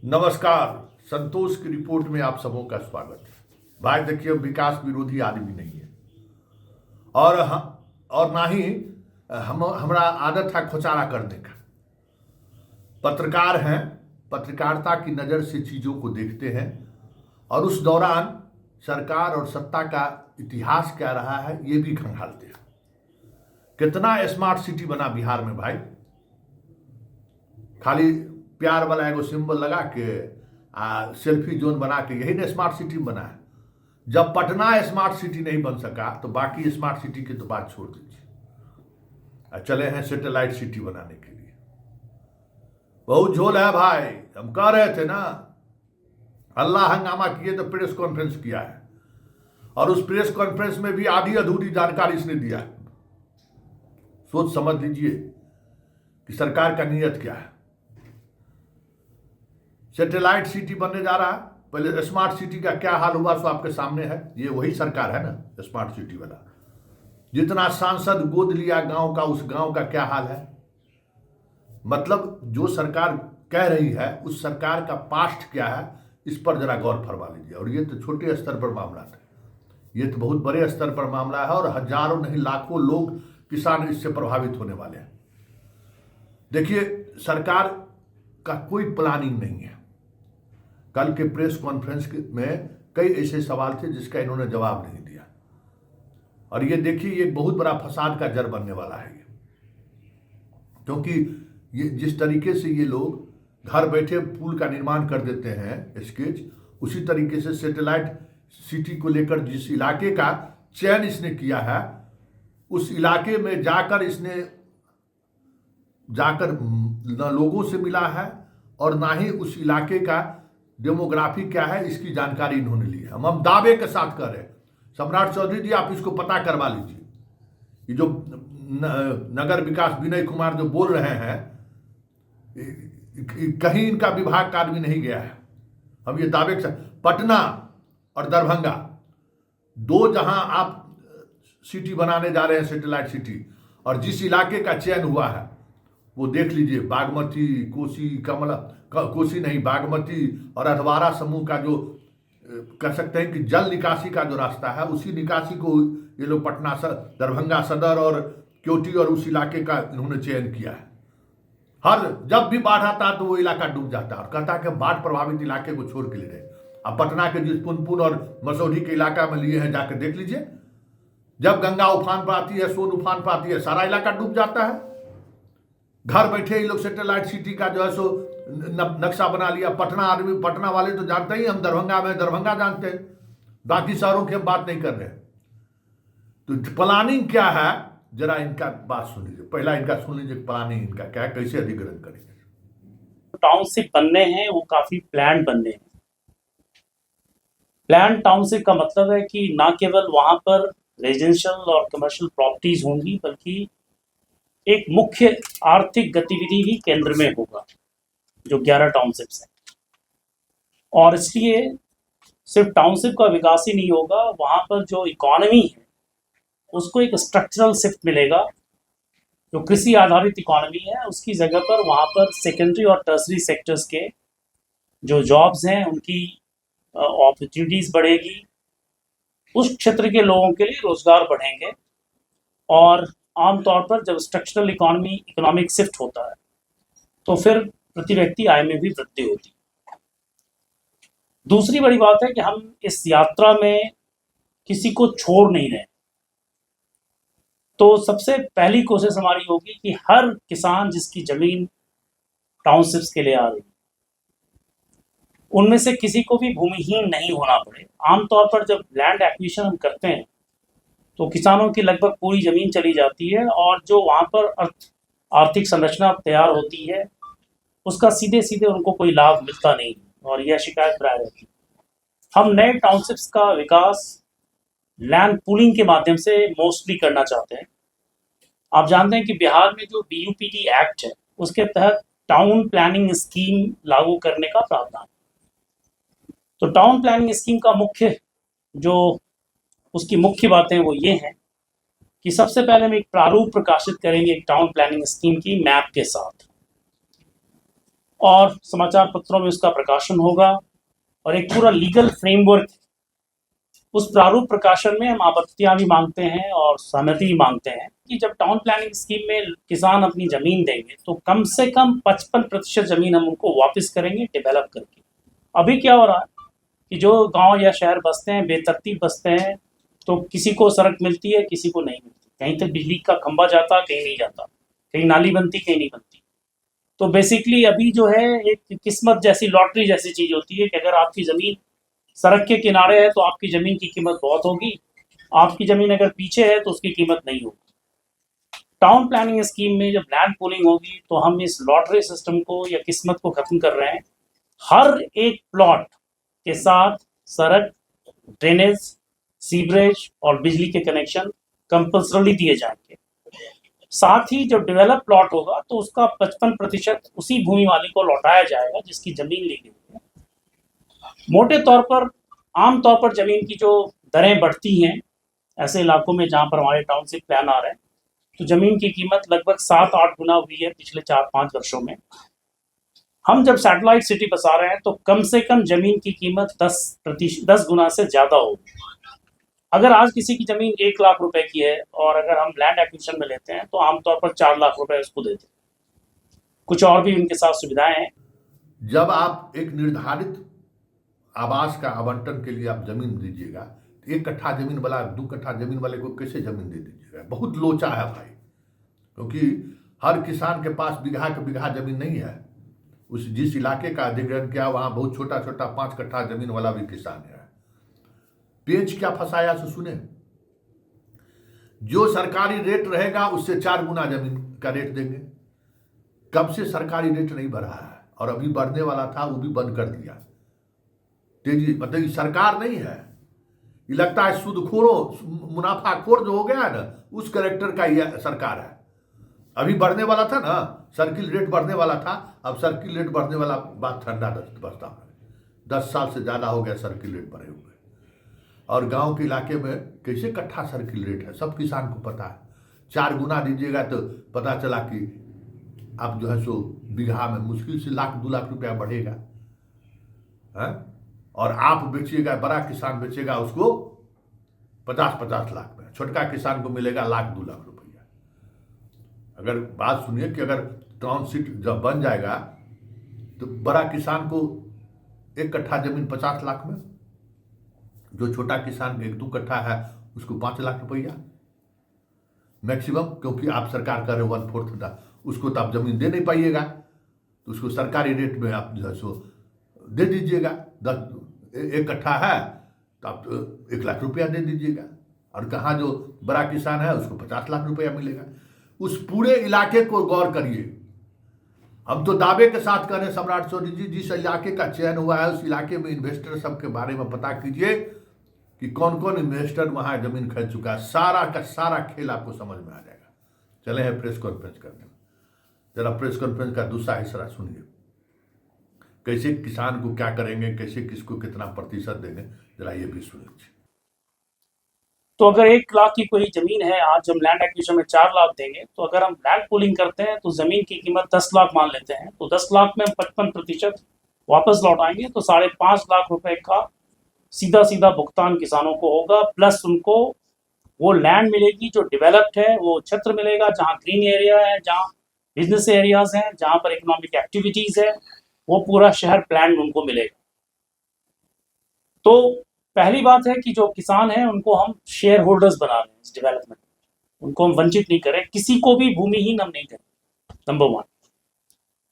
नमस्कार। संतोष की रिपोर्ट में आप सबों का स्वागत है। भाई देखिए, विकास विरोधी आदमी नहीं है और ना ही हमारा आदत है खोचारा करने का। पत्रकार हैं, पत्रकारिता की नज़र से चीज़ों को देखते हैं और उस दौरान सरकार और सत्ता का इतिहास क्या रहा है ये भी खंगालते हैं। कितना स्मार्ट सिटी बना बिहार में भाई, खाली प्यार वाला एगो सिंबल लगा के सेल्फी जोन बना के, यही ना स्मार्ट सिटी बना है। जब पटना स्मार्ट सिटी नहीं बन सका तो बाकी स्मार्ट सिटी की तो बात छोड़ दीजिए। चले हैं सैटेलाइट सिटी बनाने के लिए। बहुत झोल है भाई। हम कह रहे थे ना, अल्लाह हंगामा किए तो प्रेस कॉन्फ्रेंस किया है और उस प्रेस कॉन्फ्रेंस में भी आधी अधूरी जानकारी इसने दिया है। सोच समझ लीजिए कि सरकार का नीयत क्या है। सैटेलाइट सिटी बनने जा रहा है, पहले स्मार्ट सिटी का क्या हाल हुआ सो आपके सामने है। ये वही सरकार है ना स्मार्ट सिटी वाला। जितना सांसद गोद लिया गांव का, उस गांव का क्या हाल है। मतलब जो सरकार कह रही है उस सरकार का पास्ट क्या है, इस पर जरा गौर फरमा लीजिए। और ये तो छोटे स्तर पर मामला था, ये तो बहुत बड़े स्तर पर मामला है और हजारों नहीं लाखों लोग किसान इससे प्रभावित होने वाले हैं। देखिए, सरकार का कोई प्लानिंग नहीं है। कल के प्रेस कॉन्फ्रेंस में कई ऐसे सवाल थे जिसका इन्होंने जवाब नहीं दिया और ये देखिए, ये बहुत बड़ा फसाद का जड़ बनने वाला है ये। क्योंकि ये जिस तरीके से ये लोग घर बैठे पुल का निर्माण कर देते हैं स्केच, उसी तरीके से सैटेलाइट सिटी को लेकर जिस इलाके का चयन इसने किया है, उस इलाके में जाकर न लोगों से मिला है और ना ही उस इलाके का डेमोग्राफी क्या है इसकी जानकारी इन्होंने ली है। हम दावे के साथ कर रहे हैं। सम्राट चौधरी जी, आप इसको पता करवा लीजिए। ये जो नगर विकास विनय कुमार जो बोल रहे हैं, कहीं इनका विभाग का आदमी नहीं गया है। हम ये दावे के साथ, पटना और दरभंगा दो जहां आप सिटी बनाने जा रहे हैं सैटेलाइट सिटी, और जिस इलाके का चयन हुआ है वो देख लीजिए। बागमती, कोसी नहीं, बागमती और अधवारा समूह का जो कह सकते हैं कि जल निकासी का जो रास्ता है, उसी निकासी को ये लोग पटना दरभंगा सदर और क्योटी और उस इलाके का इन्होंने चयन किया है। जब भी बाढ़ आता है तो वो इलाका डूब जाता है और कहता है कि बाढ़ प्रभावित इलाके को छोड़ के ले रहे। अब पटना के जिस पुनपुन और मसौढ़ी के इलाका में लिए हैं, जाकर देख लीजिए। जब गंगा उफान पर आती है, सोन उफान पर आती है, सारा इलाका डूब जाता है। घर बैठे ही लोग सैटेलाइट सिटी का जो है सो नक्शा बना लिया। पटना वाले तो जानते ही, हम दरभंगा में दरभंगा जानते हैं, बाकी शहरों की हम बात नहीं कर रहे। तो प्लानिंग क्या है, जरा इनका बात सुन लीजिए। पहला इनका सुन लीजिए, प्लानिंग इनका क्या है, कैसे अधिग्रहण करेंगे। टाउनशिप बनने हैं वो काफी प्लान बनने हैं। प्लान टाउनशिप का मतलब है कि ना केवल वहां पर रेजिडेंशियल और कमर्शियल प्रॉपर्टीज होंगी, बल्कि एक मुख्य आर्थिक गतिविधि भी केंद्र में होगा, जो 11 टाउनशिप्स हैं। और इसलिए सिर्फ टाउनशिप का विकास ही नहीं होगा, वहां पर जो इकोनॉमी है उसको एक स्ट्रक्चरल शिफ्ट मिलेगा। जो कृषि आधारित इकोनॉमी है उसकी जगह पर वहां पर सेकेंडरी और टर्सरी सेक्टर्स के जो जॉब्स हैं उनकी अपॉर्चुनिटीज बढ़ेगी। उस क्षेत्र के लोगों के लिए रोजगार बढ़ेंगे और आमतौर पर जब स्ट्रक्चरल इकोनॉमिक शिफ्ट होता है तो फिर प्रति व्यक्ति आय में भी वृद्धि होती है। दूसरी बड़ी बात है कि हम इस यात्रा में किसी को छोड़ नहीं रहे। तो सबसे पहली कोशिश हमारी होगी कि हर किसान जिसकी जमीन टाउनशिप्स के लिए आ रही, उनमें से किसी को भी भूमिहीन नहीं होना पड़े। आमतौर पर जब लैंड एक्विजिशन हम करते हैं तो किसानों की लगभग पूरी जमीन चली जाती है और जो वहां पर आर्थिक संरचना तैयार होती है उसका सीधे सीधे उनको कोई लाभ मिलता नहीं और यह शिकायत प्राय रहती है। हम नए टाउनशिप्स का विकास लैंड पूलिंग के माध्यम से मोस्टली करना चाहते हैं। आप जानते हैं कि बिहार में जो BUPT एक्ट है उसके तहत टाउन प्लानिंग स्कीम लागू करने का प्रावधान। तो टाउन प्लानिंग स्कीम का उसकी मुख्य बातें वो ये हैं कि सबसे पहले हम एक प्रारूप प्रकाशित करेंगे एक टाउन प्लानिंग स्कीम की मैप के साथ। और समाचार पत्रों में उसका प्रकाशन होगा और एक पूरा लीगल फ्रेमवर्क, उस प्रारूप प्रकाशन में हम आपत्तियां भी मांगते हैं और सहमति भी मांगते हैं कि जब टाउन प्लानिंग स्कीम में किसान अपनी जमीन देंगे तो कम से कम 55% जमीन हम उनको वापस करेंगे डेवलप करके। अभी क्या हो रहा है कि जो गांव या शहर बसते हैं, बेतरतीब बसते हैं, तो किसी को सड़क मिलती है, किसी को नहीं मिलती, कहीं तक बिजली का खंभा जाता, कहीं नहीं जाता, कहीं नाली बनती, कहीं नहीं बनती। तो बेसिकली अभी जो है एक किस्मत जैसी, लॉटरी जैसी चीज होती है कि अगर आपकी जमीन सड़क के किनारे है तो आपकी जमीन की कीमत बहुत होगी, आपकी जमीन अगर पीछे है तो उसकी कीमत नहीं होगी। टाउन प्लानिंग स्कीम में जब लैंड पूलिंग होगी तो हम इस लॉटरी सिस्टम को या किस्मत को खत्म कर रहे हैं। हर एक प्लॉट के साथ सड़क, ड्रेनेज, सीवरेज और बिजली के कनेक्शन कंपल्सरली दिए जाएंगे। साथ ही जब डेवलप प्लॉट होगा तो उसका 55% उसी भूमि मालिक को लौटाया जाएगा जिसकी जमीन ली गई है। मोटे तौर पर, आम तौर पर जमीन की जो दरें बढ़ती हैं ऐसे इलाकों में जहां पर हमारे टाउनशिप प्लान आ रहे हैं, तो जमीन की कीमत लगभग 7-8 गुना हुई है पिछले 4-5 वर्षों में। हम जब सैटेलाइट सिटी बसा रहे हैं तो कम से कम जमीन की कीमत 10 गुना से ज्यादा होगी। अगर आज किसी की जमीन 1 लाख रुपए की है और अगर हम लैंड एक्विजिशन में लेते हैं तो आमतौर पर 4 लाख रुपए उसको देते हैं। कुछ और भी उनके साथ सुविधाएं हैं। जब आप एक निर्धारित आवास का आवंटन के लिए आप जमीन दीजिएगा, तो 1 कट्ठा जमीन वाला 2 कट्ठा जमीन वाले को कैसे जमीन दे दीजिएगा? बहुत लोचा है भाई, क्योंकि हर किसान के पास बीघा के बीघा जमीन नहीं है। उस जिस इलाके का अधिग्रहण किया वहां बहुत छोटा छोटा 5 कट्ठा जमीन वाला भी किसान है। पेंच क्या फंसाया सो सुने। जो सरकारी रेट रहेगा उससे 4 गुना जमीन का रेट देंगे। कब से सरकारी रेट नहीं बढ़ा है, और अभी बढ़ने वाला था वो भी बंद कर दिया। तेजी मतलब ये सरकार नहीं है, ये लगता है सूदखोरों, मुनाफाखोर जो हो गया है ना, उस कैरेक्टर का ये सरकार है। अभी बढ़ने वाला था ना, सर्किल रेट बढ़ने वाला था, अब सर्किल रेट बढ़ने वाला बात ठंडा बसता है। 10 साल से ज़्यादा हो गया सर्किल रेट बढ़े हुए। और गांव के इलाके में कैसे कट्ठा सर्किल रेट है सब किसान को पता है। 4 गुना दीजिएगा तो पता चला कि आप जो है सो बीघा में मुश्किल से 1-2 लाख रुपया बढ़ेगा है। और आप बेचिएगा, बड़ा किसान बेचेगा उसको 50-50 लाख में, छोटका किसान को मिलेगा 1-2 लाख रुपया। अगर बात सुनिए कि अगर टाउनशिप जब बन जाएगा तो बड़ा किसान को 1 कट्ठा जमीन 50 लाख में, जो छोटा किसान 1-2 कट्ठा है उसको 5 लाख रुपया मैक्सिमम, क्योंकि आप सरकार कर रहे हो 1/4 उसको तो आप जमीन दे नहीं पाइएगा, तो उसको सरकारी रेट में आप जो है सो दे दीजिएगा। 1 कट्ठा है तो आप 1 लाख रुपया दे दीजिएगा, और कहाँ जो बड़ा किसान है उसको 50 लाख रुपया मिलेगा। उस पूरे इलाके को गौर करिए। हम तो दावे के साथ कह रहे हैं सम्राट चौधरी जी, जिस इलाके का चयन हुआ है उस इलाके में इन्वेस्टर सब के बारे में पता कीजिए कि कौन कौन इन्वेस्टर वहाँ जमीन खरीद चुका है। सारा का सारा खेल आपको समझ में आ जाएगा। चले हैं प्रेस कॉन्फ्रेंस करने में, जरा प्रेस कॉन्फ्रेंस का दूसरा हिस्सा सुनिए। कैसे किसान को क्या करेंगे, कैसे किसको कितना प्रतिशत देंगे, जरा ये भी सुनिए। तो अगर 1 लाख की कोई जमीन है, आज हम लैंड एक्विजिशन में 4 लाख देंगे, तो अगर हम लैंड पूलिंग करते हैं तो जमीन की कीमत 10 लाख मान लेते हैं, तो 10 लाख में हम 55% वापस लौटाएंगे, तो 5.5 लाख रुपए का सीधा सीधा भुगतान किसानों को होगा। प्लस उनको वो लैंड मिलेगी जो डेवलप्ड है, वो क्षेत्र मिलेगा जहाँ ग्रीन एरिया है, जहाँ बिजनेस एरियाज हैं, जहाँ पर इकोनॉमिक एक्टिविटीज है, वो पूरा शहर प्लान उनको मिलेगा। तो पहली बात है कि जो किसान हैं उनको हम शेयर होल्डर्स बना रहे हैं इस डेवलपमेंट, उनको हम वंचित नहीं करें, किसी को भी भूमिहीन हम नहीं करें, नंबर 1।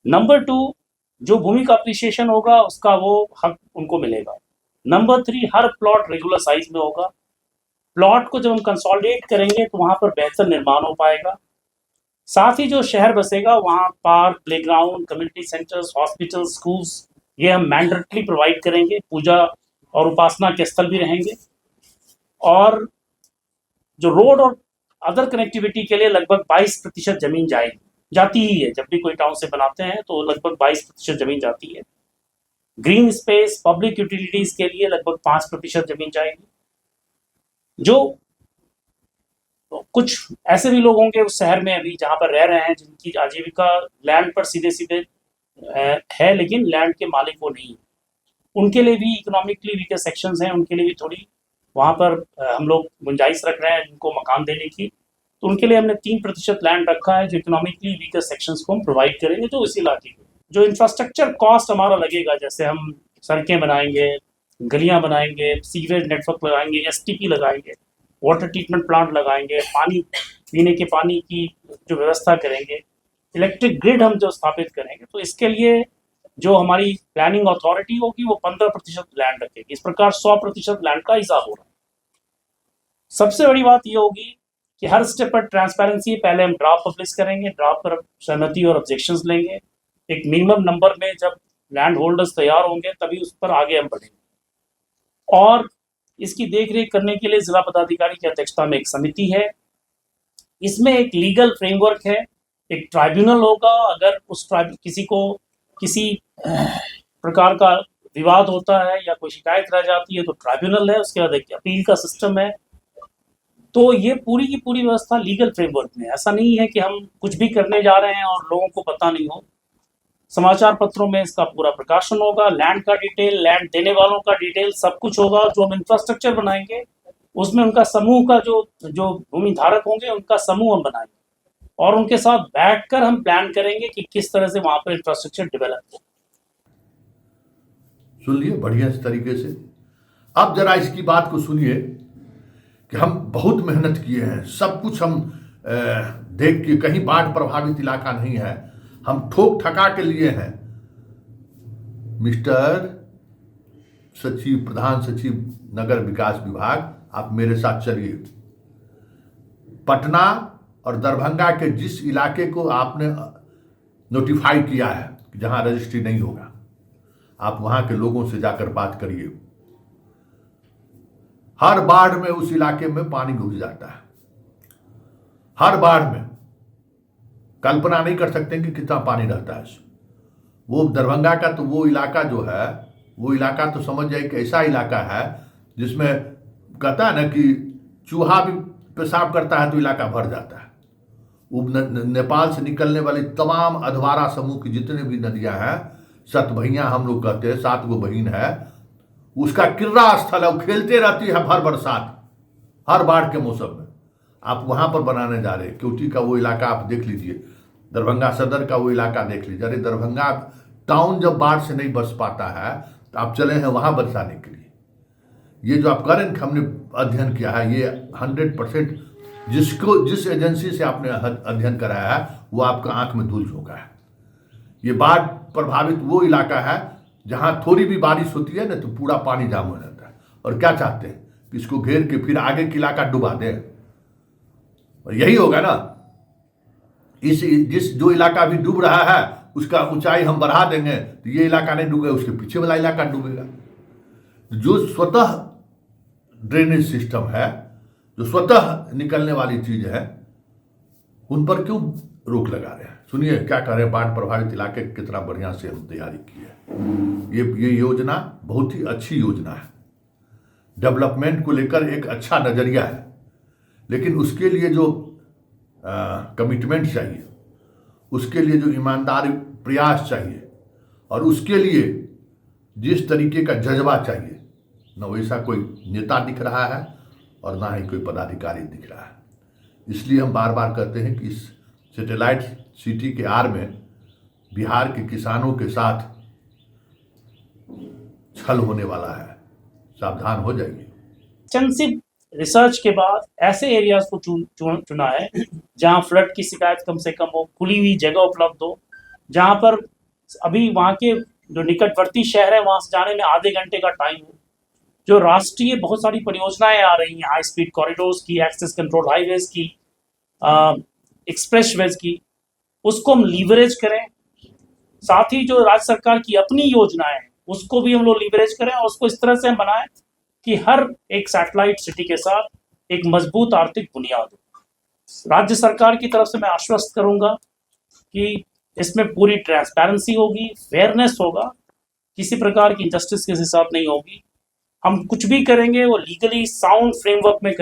नंबर 2, जो भूमि का अप्रिसिएशन होगा उसका वो हक उनको मिलेगा। नंबर 3, हर प्लॉट रेगुलर साइज में होगा। प्लॉट को जब हम कंसोलिडेट करेंगे तो वहां पर बेहतर निर्माण हो पाएगा। साथ ही जो शहर बसेगा वहां park, playground, community centres, hospital, schools, ये हम मैंडेटरी प्रोवाइड करेंगे। पूजा और उपासना के स्थल भी रहेंगे। और जो रोड और अदर कनेक्टिविटी के लिए लगभग 22% जमीन जाती ही है। जब भी कोई टाउन से बनाते हैं तो लगभग 22% जमीन जाती है। ग्रीन स्पेस, पब्लिक यूटिलिटीज के लिए लगभग 5% जमीन जाएगी। जो कुछ ऐसे भी लोग होंगे उस शहर में अभी जहां पर रह रहे हैं जिनकी आजीविका लैंड पर सीधे सीधे है, लेकिन लैंड के मालिक वो नहीं है। उनके लिए भी इकोनॉमिकली वीकर सेक्शंस हैं, उनके लिए भी थोड़ी वहाँ पर हम लोग गुंजाइश रख रहे हैं उनको मकान देने की। तो उनके लिए हमने 3% लैंड रखा है जो इकोनॉमिकली वीकर सेक्शंस को हम प्रोवाइड करेंगे, जो इस इलाके को जो इंफ्रास्ट्रक्चर कॉस्ट हमारा लगेगा, जैसे हम सड़कें बनाएंगे, गलियां बनाएंगे, सीवरेज नेटवर्क लगाएंगे, एसटीपी लगाएंगे, वाटर ट्रीटमेंट प्लांट लगाएंगे, पानी पीने के पानी की जो व्यवस्था करेंगे, इलेक्ट्रिक ग्रिड हम जो स्थापित करेंगे, तो इसके लिए जो हमारी प्लानिंग अथॉरिटी होगी वो 15% लैंड रखेगी। इस प्रकार 100% लैंड का हिसाब हो रहा है। सबसे बड़ी बात ये होगी कि हर स्टेप पर ट्रांसपेरेंसी, पहले हम ड्राफ्ट पब्लिश करेंगे, ड्राफ्ट पर सहमति और ऑब्जेक्शंस लेंगे, एक मिनिमम नंबर में जब लैंड होल्डर्स तैयार होंगे तभी उस पर आगे हम बढ़ेंगे। और इसकी देखरेख करने के लिए जिला पदाधिकारी की अध्यक्षता में एक समिति है। इसमें एक लीगल फ्रेमवर्क है, एक ट्राइब्यूनल होगा। अगर उस किसी को किसी प्रकार का विवाद होता है या कोई शिकायत रह जाती है तो ट्राइब्यूनल है, उसके बाद एक अपील का सिस्टम है। तो ये पूरी की पूरी व्यवस्था लीगल फ्रेमवर्क में, ऐसा नहीं है कि हम कुछ भी करने जा रहे हैं और लोगों को पता नहीं हो। समाचार पत्रों में इसका पूरा प्रकाशन होगा, लैंड का डिटेल, लैंड देने वालों का डिटेल, सब कुछ होगा। जो हम इंफ्रास्ट्रक्चर बनाएंगे उसमें उनका समूह का जो भूमि धारक होंगे उनका समूह हम बनाएंगे और उनके साथ बैठकर हम प्लान करेंगे कि किस तरह से वहां पर इंफ्रास्ट्रक्चर डेवलप हो। सुन लिए बढ़िया इस तरीके से। अब जरा इसकी बात को सुनिए कि हम बहुत मेहनत किए हैं, सब कुछ हम देख के, कहीं बाढ़ प्रभावित इलाका नहीं है, हम ठोक ठका के लिए हैं। मिस्टर सचिव, प्रधान सचिव नगर विकास विभाग, आप मेरे साथ चलिए। पटना और दरभंगा के जिस इलाके को आपने नोटिफाई किया है कि जहां रजिस्ट्री नहीं होगा, आप वहां के लोगों से जाकर बात करिए। हर बाढ़ में उस इलाके में पानी घुस जाता है, हर बाढ़ में। कल्पना नहीं कर सकते कि कितना पानी रहता है। वो दरभंगा का तो वो इलाका जो है, वो इलाका तो समझ जाए कि ऐसा इलाका है जिसमें कहता है ना कि चूहा भी पेशाब करता है तो इलाका भर जाता है। वो नेपाल से निकलने वाली तमाम अधवारा समूह की जितने भी नदियां हैं, सतभैया हम लोग कहते हैं, 7 गो बहिन है, उसका किर्रा स्थल है। वो खेलते रहती है भर बरसात, हर बाढ़ के मौसम में। आप वहां पर बनाने जा रहे हैं, क्योंकि का वो इलाका आप देख लीजिए, दरभंगा सदर का वो इलाका देख लीजिए। अरे दरभंगा टाउन जब बाढ़ से नहीं बच पाता है तो आप चले हैं वहां बरसाने के लिए। ये जो आप करें, हमने अध्ययन किया है, ये 100% जिस एजेंसी से आपने अध्ययन कराया है वो आपका आंख में धूल झोंका है। ये बाढ़ प्रभावित वो इलाका है जहां थोड़ी भी बारिश होती है ना तो पूरा पानी जाम हो जाता है। और क्या चाहते हैं कि इसको घेर के फिर आगे का इलाका डुबा दें, और यही होगा ना। जो इलाका अभी डूब रहा है उसका ऊंचाई हम बढ़ा देंगे तो ये इलाका नहीं डूबेगा, उसके पीछे वाला इलाका डूबेगा। जो स्वतः ड्रेनेज सिस्टम है, जो स्वतः निकलने वाली चीज है, उन पर क्यों रोक लगा रहे हैं। सुनिए क्या कह रहे हैं। बाढ़ प्रभावित इलाके कितना बढ़िया से हम तैयारी की है। ये योजना बहुत ही अच्छी योजना है, डेवलपमेंट को लेकर एक अच्छा नजरिया है, लेकिन उसके लिए जो कमिटमेंट चाहिए, उसके लिए जो ईमानदार प्रयास चाहिए, और उसके लिए जिस तरीके का जज्बा चाहिए, न वैसा कोई नेता दिख रहा है और ना ही कोई पदाधिकारी दिख रहा है। इसलिए हम बार बार कहते हैं कि इस सैटेलाइट सिटी के आड़ में बिहार के किसानों के साथ छल होने वाला है, सावधान हो जाइए। एक्सटेंसिव रिसर्च के बाद ऐसे एरियाज को चुना है जहां फ्लड की शिकायत कम से कम हो, खुली हुई जगह उपलब्ध हो, जहां पर अभी वहां के जो निकटवर्ती शहर है वहां से जाने में आधे घंटे का टाइम हो। जो राष्ट्रीय बहुत सारी परियोजनाएं आ रही हैं, हाई स्पीड कॉरिडोर्स की, एक्सेस कंट्रोल हाईवेज की, एक्सप्रेसवेज की, उसको हम लीवरेज करें। साथ ही जो राज्य सरकार की अपनी योजनाएं हैं उसको भी हम लोग लीवरेज करें और उसको इस तरह से हम बनाएं कि हर एक सैटेलाइट सिटी के साथ एक मजबूत आर्थिक बुनियाद हो। राज्य सरकार की तरफ से मैं आश्वस्त करूंगा कि इसमें पूरी ट्रांसपेरेंसी होगी, फेयरनेस होगा, किसी प्रकार की इंजस्टिस के साथ नहीं होगी। हम कुछ भी करेंगे वो लीगली साउंड फ्रेमवर्क में करेंगे।